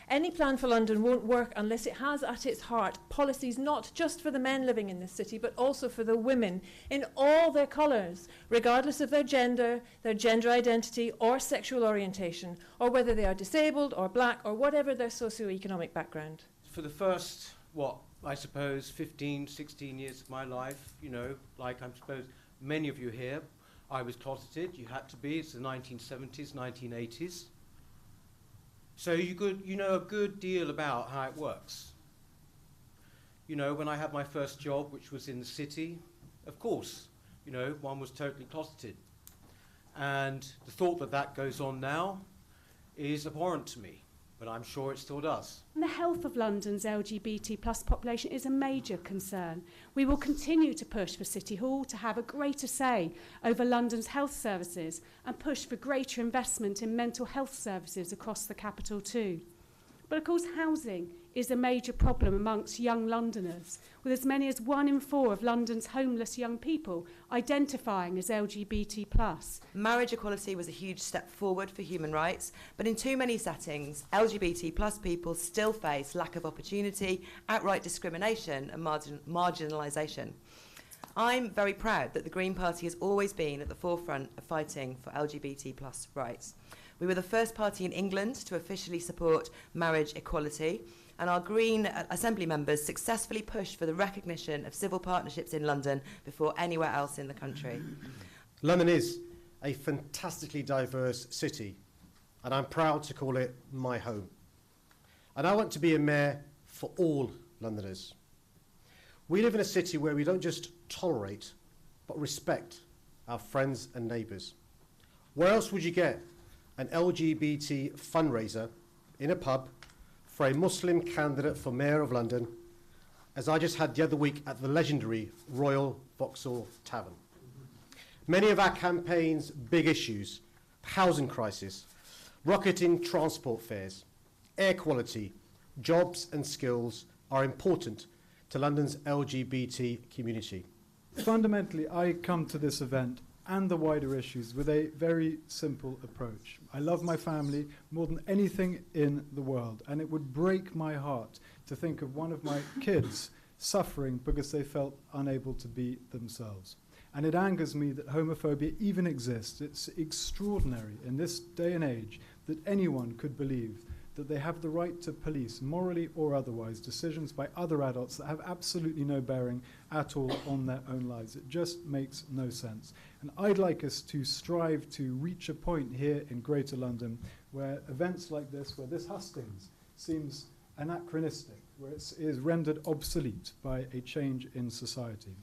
Any plan for London won't work unless it has at its heart policies not just for the men living in this city, but also for the women in all their colours, regardless of their gender identity or sexual orientation, or whether they are disabled or black or whatever their socio-economic background. For the first, I suppose 15, 16 years of my life, like I suppose many of you here, I was closeted. You had to be. It's the 1970s, 1980s. So you know a good deal about how it works. When I had my first job, which was in the city, of course, one was totally closeted. And the thought that that goes on now is abhorrent to me, but I'm sure it still does. The health of London's LGBT plus population is a major concern. We will continue to push for City Hall to have a greater say over London's health services and push for greater investment in mental health services across the capital too. But of course, housing is a major problem amongst young Londoners, with as many as 1 in 4 of London's homeless young people identifying as LGBT+. Marriage equality was a huge step forward for human rights, but in too many settings, LGBT+ people still face lack of opportunity, outright discrimination and marginalisation. I'm very proud that the Green Party has always been at the forefront of fighting for LGBT+ rights. We were the first party in England to officially support marriage equality, and our Green Assembly members successfully pushed for the recognition of civil partnerships in London before anywhere else in the country. London is a fantastically diverse city, and I'm proud to call it my home. And I want to be a mayor for all Londoners. We live in a city where we don't just tolerate, but respect our friends and neighbours. Where else would you get an LGBT fundraiser in a pub for a Muslim candidate for Mayor of London, as I just had the other week at the legendary Royal Vauxhall Tavern? Many of our campaign's big issues, housing crisis, rocketing transport fares, air quality, jobs and skills, are important to London's LGBT community. Fundamentally, I come to this event and the wider issues with a very simple approach. I love my family more than anything in the world, and it would break my heart to think of one of my kids suffering because they felt unable to be themselves. And it angers me that homophobia even exists. It's extraordinary in this day and age that anyone could believe that they have the right to police, morally or otherwise, decisions by other adults that have absolutely no bearing at all on their own lives. It just makes no sense. And I'd like us to strive to reach a point here in Greater London where events like this, where this hustings seems anachronistic, where it is rendered obsolete by a change in society.